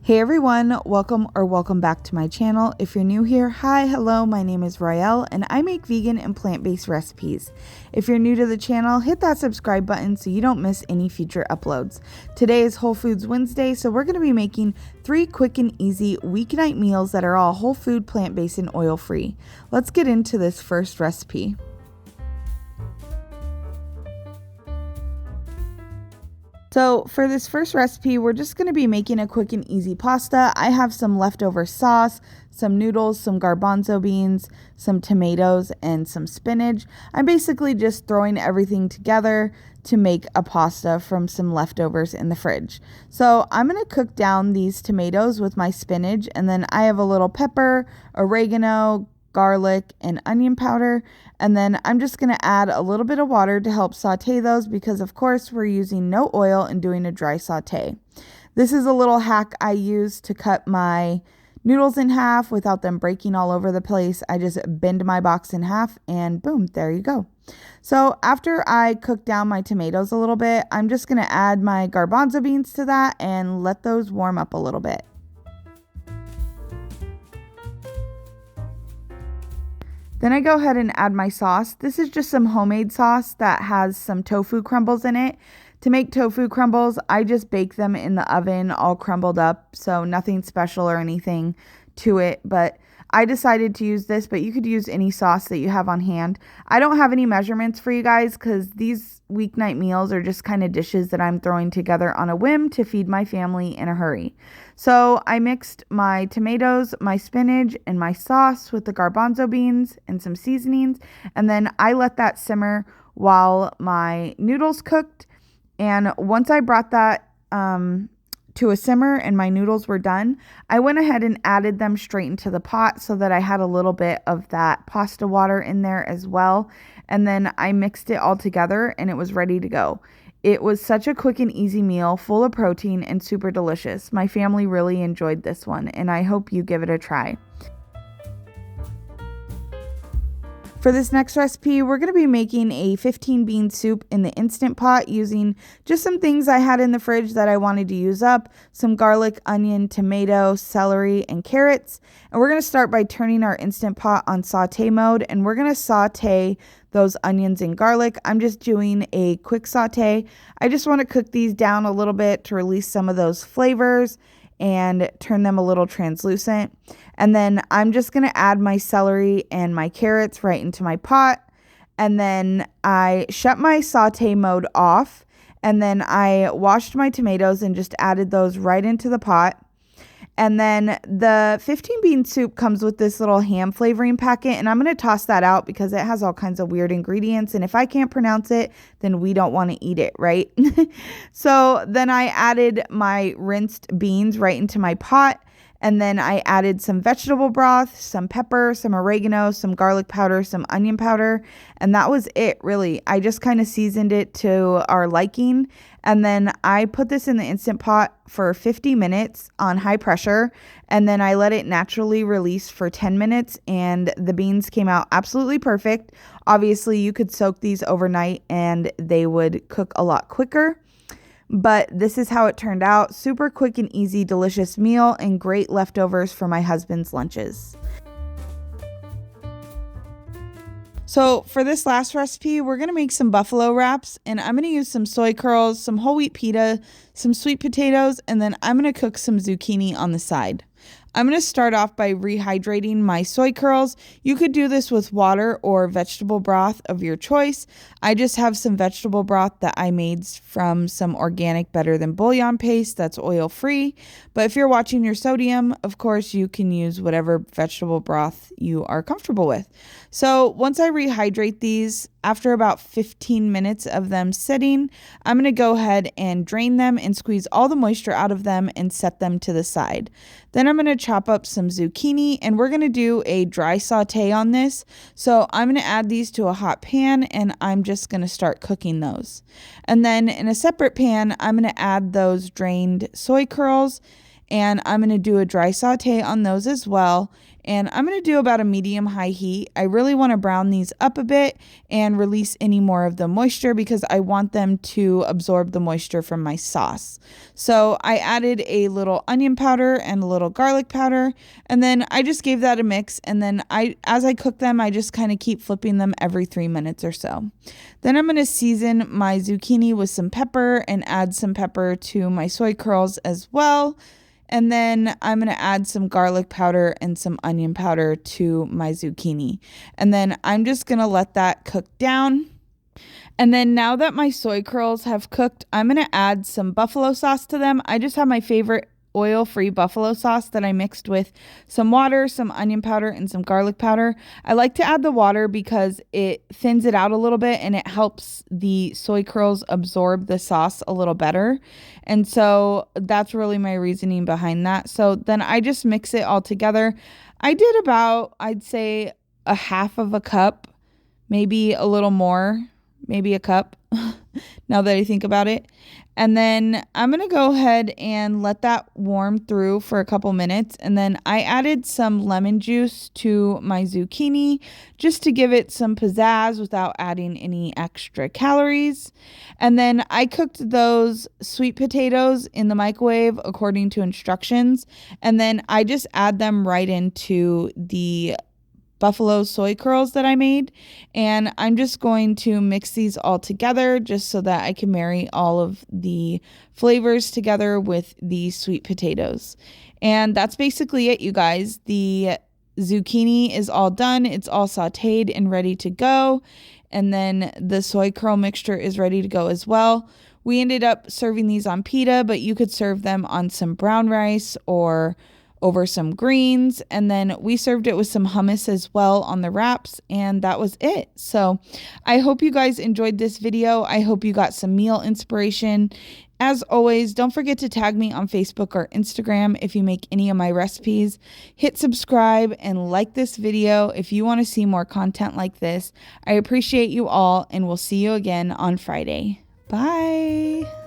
Hey everyone, welcome back to my channel. If you're new here, hi, hello, my name is Royalle and I make vegan and plant-based recipes. If you're new to the channel, hit that subscribe button so you don't miss any future uploads. Today is Whole Foods Wednesday, so we're going to be making 3 quick and easy weeknight meals that are all whole food, plant-based, and oil-free. Let's get into this first recipe. So for this first recipe, we're just going to be making a quick and easy pasta. I have some leftover sauce, some noodles, some garbanzo beans, some tomatoes, and some spinach. I'm basically just throwing everything together to make a pasta from some leftovers in the fridge. So I'm going to cook down these tomatoes with my spinach, and then I have a little pepper, oregano, garlic, and onion powder, and then I'm just going to add a little bit of water to help saute those because of course we're using no oil and doing a dry saute. This is a little hack I use to cut my noodles in half without them breaking all over the place. I just bend my box in half and boom, there you go. So after I cook down my tomatoes a little bit, I'm just going to add my garbanzo beans to that and let those warm up a little bit. Then I go ahead and add my sauce. This is just some homemade sauce that has some tofu crumbles in it. To make tofu crumbles, I just bake them in the oven all crumbled up, so nothing special or anything to it, but I decided to use this, but you could use any sauce that you have on hand. I don't have any measurements for you guys because these weeknight meals are just kind of dishes that I'm throwing together on a whim to feed my family in a hurry. So I mixed my tomatoes, my spinach, and my sauce with the garbanzo beans and some seasonings, and then I let that simmer while my noodles cooked. And once I brought that to a simmer and my noodles were done, I went ahead and added them straight into the pot so that I had a little bit of that pasta water in there as well. And then I mixed it all together and it was ready to go. It was such a quick and easy meal, full of protein and super delicious. My family really enjoyed this one and I hope you give it a try. For this next recipe, we're going to be making a 15 bean soup in the Instant Pot using just some things I had in the fridge that I wanted to use up, some garlic, onion, tomato, celery, and carrots. And we're going to start by turning our Instant Pot on saute mode, and we're going to saute those onions and garlic. I'm just doing a quick saute. I just want to cook these down a little bit to release some of those flavors and turn them a little translucent. And then I'm just going to add my celery and my carrots right into my pot. And then I shut my saute mode off. And then I washed my tomatoes and just added those right into the pot. And then the 15 bean soup comes with this little ham flavoring packet, and I'm going to toss that out because it has all kinds of weird ingredients, and if I can't pronounce it, then we don't want to eat it, right? So then I added my rinsed beans right into my pot, and then I added some vegetable broth, some pepper, some oregano, some garlic powder, some onion powder, and that was it, really. I just kind of seasoned it to our liking, and then I put this in the Instant Pot for 50 minutes on high pressure, and then I let it naturally release for 10 minutes, and the beans came out absolutely perfect. Obviously, you could soak these overnight, and they would cook a lot quicker. But this is how it turned out. Super quick and easy, delicious meal and great leftovers for my husband's lunches. So for this last recipe, we're going to make some buffalo wraps, and I'm going to use some soy curls, some whole wheat pita, some sweet potatoes, and then I'm going to cook some zucchini on the side. I'm going to start off by rehydrating my soy curls. You could do this with water or vegetable broth of your choice. I just have some vegetable broth that I made from some organic Better Than bouillon paste that's oil free. But if you're watching your sodium, of course, you can use whatever vegetable broth you are comfortable with. So once I rehydrate these, after about 15 minutes of them sitting, I'm going to go ahead and drain them and squeeze all the moisture out of them and set them to the side. Then I'm going to chop up some zucchini, and we're going to do a dry saute on this. So I'm going to add these to a hot pan, and I'm just going to start cooking those. And then in a separate pan, I'm going to add those drained soy curls, and I'm going to do a dry saute on those as well. And I'm going to do about a medium-high heat. I really want to brown these up a bit and release any more of the moisture because I want them to absorb the moisture from my sauce. So I added a little onion powder and a little garlic powder, and then I just gave that a mix. And then as I cook them, I just kind of keep flipping them every 3 minutes or so. Then I'm going to season my zucchini with some pepper and add some pepper to my soy curls as well. And then I'm going to add some garlic powder and some onion powder to my zucchini. And then I'm just going to let that cook down. And then now that my soy curls have cooked, I'm going to add some buffalo sauce to them. I just have my favorite oil-free buffalo sauce that I mixed with some water, some onion powder, and some garlic powder. I like to add the water because it thins it out a little bit and it helps the soy curls absorb the sauce a little better. And so that's really my reasoning behind that. So then I just mix it all together. I did about, I'd say, a half of a cup, maybe a little more, maybe a cup now that I think about it. And then I'm going to go ahead and let that warm through for a couple minutes. And then I added some lemon juice to my zucchini just to give it some pizzazz without adding any extra calories. And then I cooked those sweet potatoes in the microwave according to instructions. And then I just add them right into the buffalo soy curls that I made, and I'm just going to mix these all together just so that I can marry all of the flavors together with the sweet potatoes. And that's basically it, you guys. The zucchini is all done. It's all sauteed and ready to go. And then the soy curl mixture is ready to go as well. We ended up serving these on pita, but you could serve them on some brown rice or over some greens, and then we served it with some hummus as well on the wraps, and that was it. So I hope you guys enjoyed this video. I hope you got some meal inspiration. As always, don't forget to tag me on Facebook or Instagram if you make any of my recipes. Hit subscribe and like this video if you want to see more content like this. I appreciate you all, and we'll see you again on Friday. Bye.